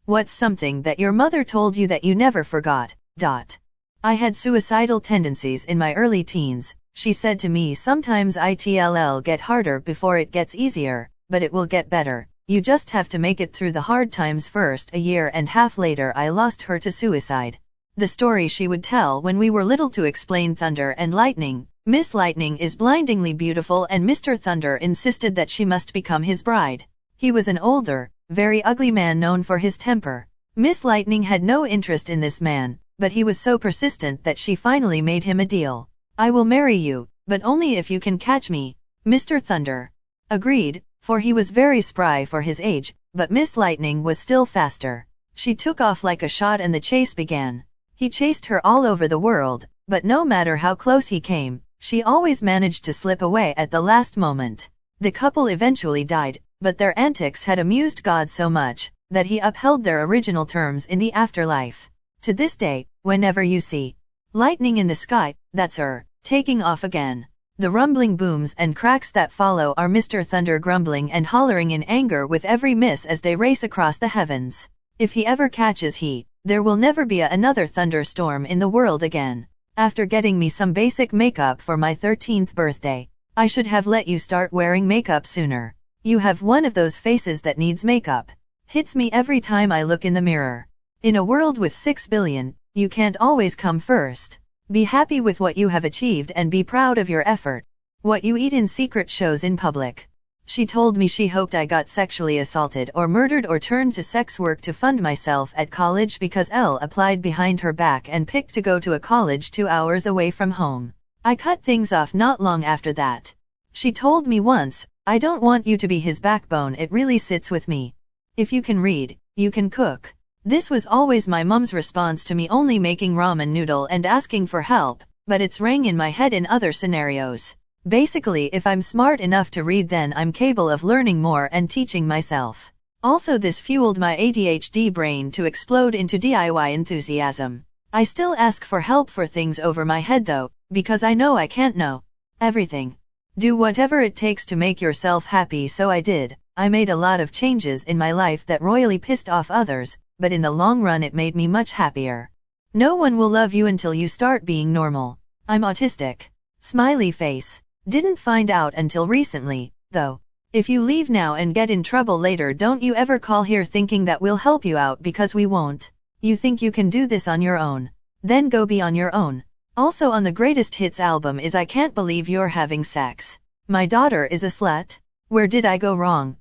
What's something that your mother told you that you never forgot? I had suicidal tendencies in my early teens. She said to me, sometimes it'll get harder before it gets easier, but it will get better. You just have to make it through the hard times first. A year and a half later I lost her to suicide. The story she would tell when we were little to explain thunder and lightning. Miss Lightning is blindingly beautiful and Mr. Thunder insisted that she must become his bride. He was an older, very ugly man known for his temper. Miss Lightning had no interest in this man, but he was so persistent that she finally made him a deal. I will marry you, but only if you can catch me. Mr. Thunder agreed, for he was very spry for his age, but Miss Lightning was still faster. She took off like a shot and the chase began. He chased her all over the world, but no matter how close he came, she always managed to slip away at the last moment. The couple eventually died, but their antics had amused God so much that he upheld their original terms in the afterlife. To this day, whenever you see lightning in the sky, that's her taking off again. The rumbling booms and cracks that follow are Mr. Thunder grumbling and hollering in anger with every miss as they race across the heavens. If he ever catches he, there will never be another thunderstorm in the world again. After getting me some basic makeup for my 13th birthday, I should have let you start wearing makeup sooner. You have one of those faces that needs makeup. Hits me every time I look in the mirror. In a world with 6 billion, you can't always come first. Be happy with what you have achieved and be proud of your effort. What you eat in secret shows in public. She told me she hoped I got sexually assaulted or murdered or turned to sex work to fund myself at college because Elle applied behind her back and picked to go to a college 2 hours away from home. I cut things off not long after that. She told me once, I don't want you to be his backbone, it really sits with me. If you can read, you can cook. This was always my mom's response to me only making ramen noodle and asking for help, but it's rang in my head in other scenarios. Basically, if I'm smart enough to read, then I'm capable of learning more and teaching myself. Also, this fueled my ADHD brain to explode into DIY enthusiasm. I still ask for help for things over my head though, because I know I can't know everything. Do whatever it takes to make yourself happy, so I did. I made a lot of changes in my life that royally pissed off others, but in the long run it made me much happier. No one will love you until you start being normal. I'm autistic. Smiley face. Didn't find out until recently, though. If you leave now and get in trouble later, don't you ever call here thinking that we'll help you out, because we won't. You think you can do this on your own. Then go be on your own. Also on the greatest hits album is I Can't Believe You're Having Sex. My daughter is a slut. Where did I go wrong?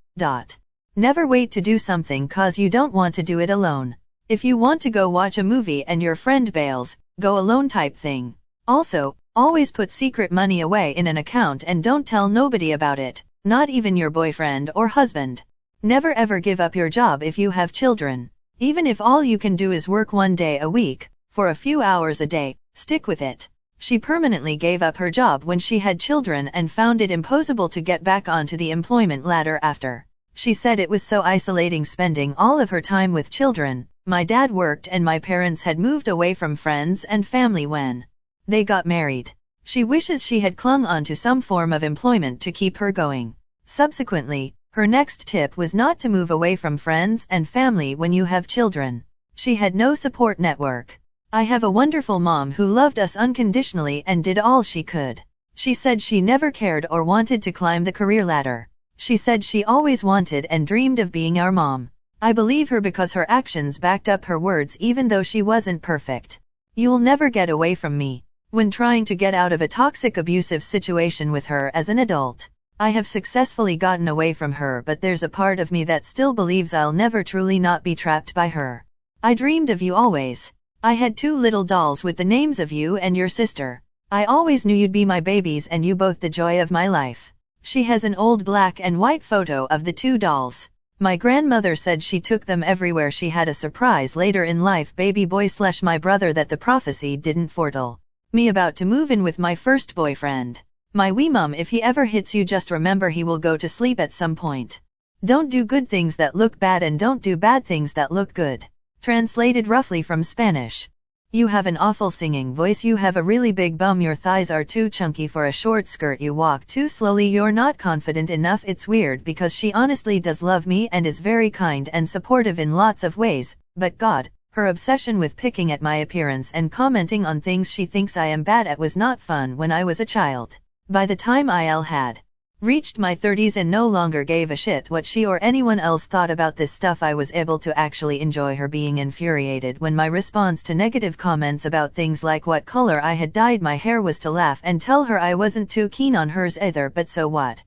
Never wait to do something cause you don't want to do it alone. If you want to go watch a movie and your friend bails, go alone type thing. Also, always put secret money away in an account and don't tell nobody about it, not even your boyfriend or husband. Never ever give up your job if you have children. Even if all you can do is work 1 day a week, for a few hours a day, stick with it. She permanently gave up her job when she had children and found it impossible to get back onto the employment ladder after. She said it was so isolating spending all of her time with children. My dad worked and my parents had moved away from friends and family when they got married. She wishes she had clung on to some form of employment to keep her going. Subsequently, her next tip was not to move away from friends and family when you have children. She had no support network. I have a wonderful mom who loved us unconditionally and did all she could. She said she never cared or wanted to climb the career ladder. She said she always wanted and dreamed of being our mom. I believe her because her actions backed up her words even though she wasn't perfect. You'll never get away from me. When trying to get out of a toxic abusive situation with her as an adult, I have successfully gotten away from her, but there's a part of me that still believes I'll never truly not be trapped by her. I dreamed of you always. I had 2 little dolls with the names of you and your sister. I always knew you'd be my babies and you both the joy of my life. She has an old black and white photo of the 2 dolls. My grandmother said she took them everywhere. She had a surprise later in life baby boy / my brother that the prophecy didn't foretell me about to move in with my first boyfriend. My wee mum, if he ever hits you, just remember he will go to sleep at some point. Don't do good things that look bad and don't do bad things that look good. Translated roughly from Spanish. You have an awful singing voice. You have a really big bum. Your thighs are too chunky for a short skirt. You walk too slowly. You're not confident enough. It's weird because she honestly does love me and is very kind and supportive in lots of ways, but God, her obsession with picking at my appearance and commenting on things she thinks I am bad at was not fun when I was a child. By the time I had reached my 30s and no longer gave a shit what she or anyone else thought about this stuff, I was able to actually enjoy her being infuriated when my response to negative comments about things like what color I had dyed my hair was to laugh and tell her I wasn't too keen on hers either, but so what?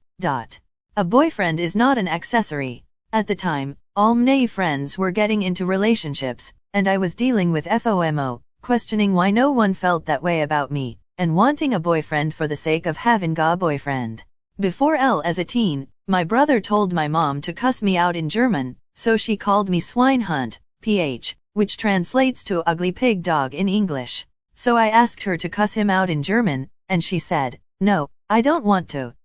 A boyfriend is not an accessory. At the time, all my friends were getting into relationships, and I was dealing with FOMO, questioning why no one felt that way about me, and wanting a boyfriend for the sake of having a boyfriend. Before as a teen, my brother told my mom to cuss me out in German, so she called me Schweinhund, which translates to ugly pig dog in English. So I asked her to cuss him out in German, and she said, "No, I don't want to."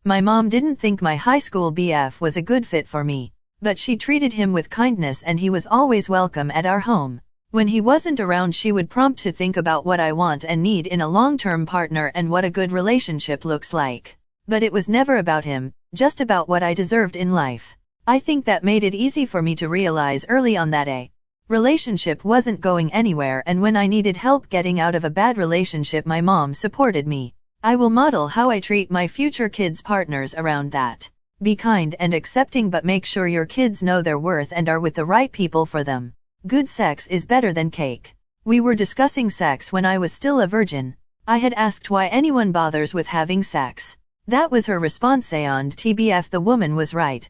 My mom didn't think my high school BF was a good fit for me, but she treated him with kindness and he was always welcome at our home. When he wasn't around, she would prompt to think about what I want and need in a long-term partner and what a good relationship looks like. But it was never about him, just about what I deserved in life. I think that made it easy for me to realize early on that a relationship wasn't going anywhere, and when I needed help getting out of a bad relationship, my mom supported me. I will model how I treat my future kids' partners around that. Be kind and accepting, but make sure your kids know their worth and are with the right people for them. Good sex is better than cake. We were discussing sex when I was still a virgin. I had asked why anyone bothers with having sex. That was her response, and TBF, the woman was right.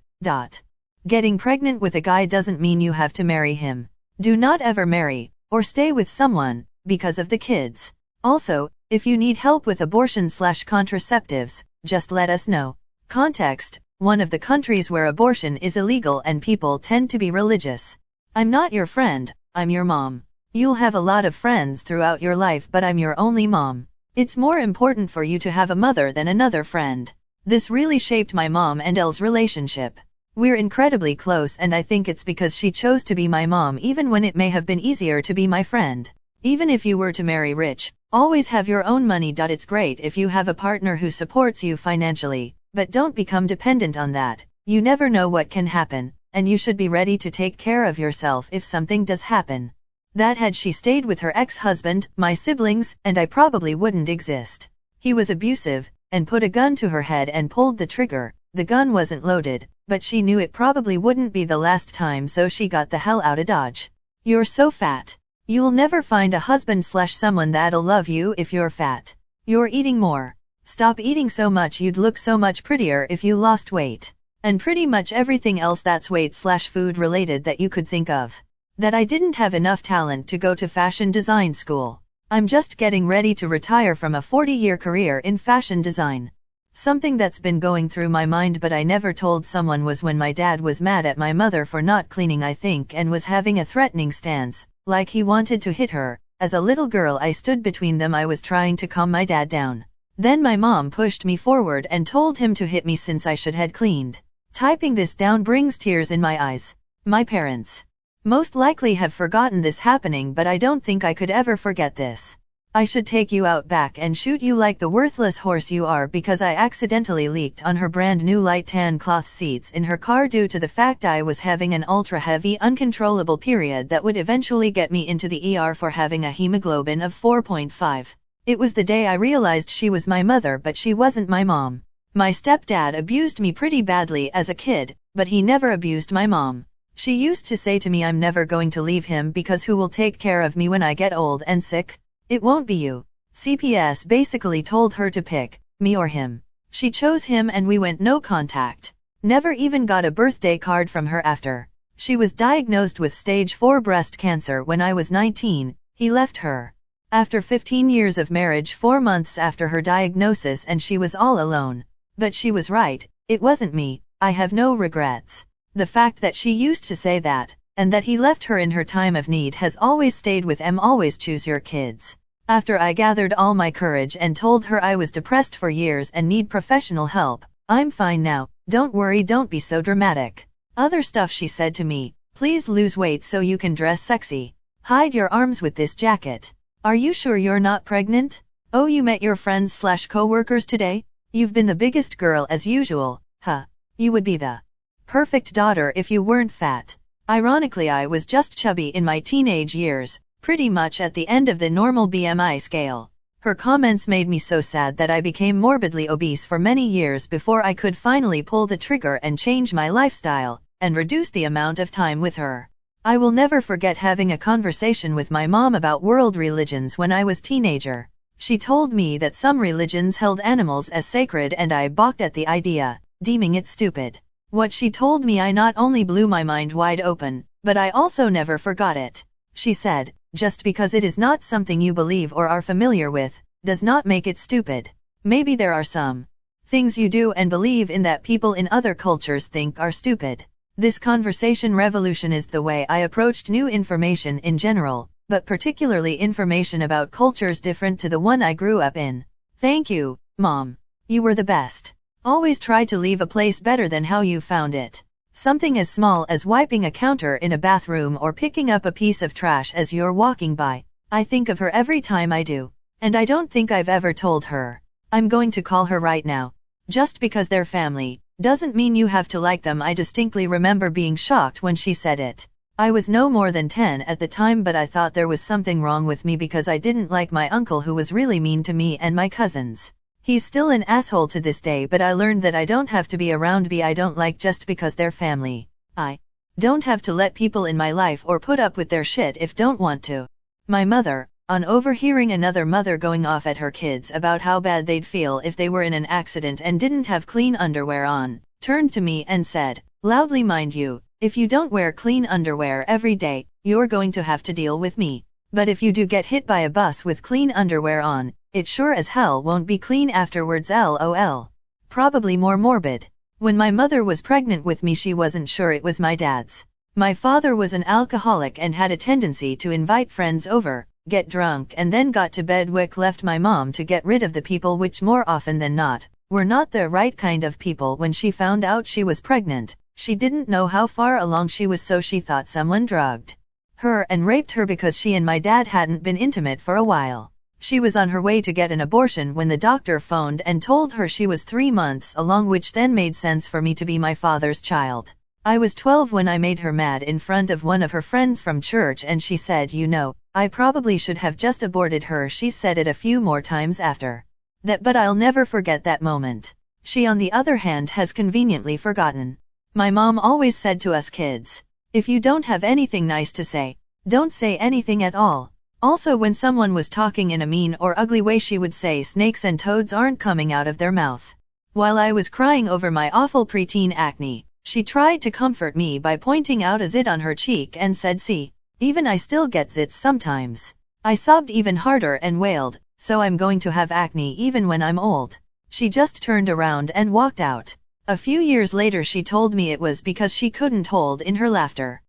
Getting pregnant with a guy doesn't mean you have to marry him. Do not ever marry, or stay with someone, because of the kids. Also, if you need help with abortion/contraceptives, just let us know. Context: one of the countries where abortion is illegal and people tend to be religious. I'm not your friend, I'm your mom. You'll have a lot of friends throughout your life, but I'm your only mom. It's more important for you to have a mother than another friend. This really shaped my mom and Elle's relationship. We're incredibly close, and I think it's because she chose to be my mom even when it may have been easier to be my friend. Even if you were to marry rich, always have your own money. It's great if you have a partner who supports you financially, but don't become dependent on that. You never know what can happen, and you should be ready to take care of yourself if something does happen. That had she stayed with her ex-husband, my siblings, and I probably wouldn't exist. He was abusive, and put a gun to her head and pulled the trigger. The gun wasn't loaded, but she knew it probably wouldn't be the last time, so she got the hell out of Dodge. You're so fat. You'll never find a husband/someone that'll love you if you're fat. You're eating more. Stop eating so much. You'd look so much prettier if you lost weight. And pretty much everything else that's weight/food related that you could think of. That I didn't have enough talent to go to fashion design school. I'm just getting ready to retire from a 40-year career in fashion design. Something that's been going through my mind but I never told someone was when my dad was mad at my mother for not cleaning, I think, and was having a threatening stance, like he wanted to hit her. As a little girl, I stood between them. I was trying to calm my dad down. Then my mom pushed me forward and told him to hit me since I should had cleaned. Typing this down brings tears in my eyes. My parents most likely have forgotten this happening, but I don't think I could ever forget this. I should take you out back and shoot you like the worthless horse you are, because I accidentally leaked on her brand new light tan cloth seats in her car due to the fact I was having an ultra heavy uncontrollable period that would eventually get me into the ER for having a hemoglobin of 4.5. It was the day I realized she was my mother, but she wasn't my mom. My stepdad abused me pretty badly as a kid, but he never abused my mom. She used to say to me, I'm never going to leave him because who will take care of me when I get old and sick? It won't be you. CPS basically told her to pick me or him. She chose him and we went no contact. Never even got a birthday card from her after. She was diagnosed with stage 4 breast cancer when I was 19. He left her after 15 years of marriage 4 months after her diagnosis, and she was all alone. But she was right. It wasn't me. I have no regrets. The fact that she used to say that, and that he left her in her time of need, has always stayed with me. Always choose your kids. After I gathered all my courage and told her I was depressed for years and need professional help, I'm fine now, don't worry, don't be so dramatic. Other stuff she said to me: please lose weight so you can dress sexy. Hide your arms with this jacket. Are you sure you're not pregnant? Oh, you met your friends/co-workers today? You've been the biggest girl as usual, huh? You would be the perfect daughter if you weren't fat. Ironically, I was just chubby in my teenage years, pretty much at the end of the normal BMI scale. Her comments made me so sad that I became morbidly obese for many years before I could finally pull the trigger and change my lifestyle, and reduce the amount of time with her. I will never forget having a conversation with my mom about world religions when I was teenager. She told me that some religions held animals as sacred and I balked at the idea, deeming it stupid. What she told me I not only blew my mind wide open, but I also never forgot it. She said, just because it is not something you believe or are familiar with, does not make it stupid. Maybe there are some things you do and believe in that people in other cultures think are stupid. This conversation revolutionized the way I approached new information in general, but particularly information about cultures different to the one I grew up in. Thank you, Mom. You were the best. Always try to leave a place better than how you found it. Something as small as wiping a counter in a bathroom or picking up a piece of trash as you're walking by. I think of her every time I do. And I don't think I've ever told her. I'm going to call her right now. Just because they're family doesn't mean you have to like them. I distinctly remember being shocked when she said it. I was no more than 10 at the time, but I thought there was something wrong with me because I didn't like my uncle, who was really mean to me and my cousins. He's still an asshole to this day, but I learned that I don't have to be around people I don't like just because they're family. I don't have to let people in my life or put up with their shit if don't want to. My mother, on overhearing another mother going off at her kids about how bad they'd feel if they were in an accident and didn't have clean underwear on, turned to me and said, loudly mind you, if you don't wear clean underwear every day, you're going to have to deal with me. But if you do get hit by a bus with clean underwear on, it sure as hell won't be clean afterwards. LOL. Probably more morbid. When my mother was pregnant with me, she wasn't sure it was my dad's. My father was an alcoholic and had a tendency to invite friends over, get drunk, and then got to bed quick. Left my mom to get rid of the people which more often than not were not the right kind of people. When she found out she was pregnant, she didn't know how far along she was, so she thought someone drugged her and raped her because she and my dad hadn't been intimate for a while. She was on her way to get an abortion when the doctor phoned and told her she was 3 months along, which then made sense for me to be my father's child. I was 12 when I made her mad in front of one of her friends from church, and she said, you know, I probably should have just aborted her. She said it a few more times after that, but I'll never forget that moment. She, on the other hand, has conveniently forgotten. My mom always said to us kids, if you don't have anything nice to say, don't say anything at all. Also, when someone was talking in a mean or ugly way, she would say snakes and toads aren't coming out of their mouth. While I was crying over my awful preteen acne, she tried to comfort me by pointing out a zit on her cheek and said, see, even I still get zits sometimes. I sobbed even harder and wailed, so I'm going to have acne even when I'm old. She just turned around and walked out. A few years later she told me it was because she couldn't hold in her laughter.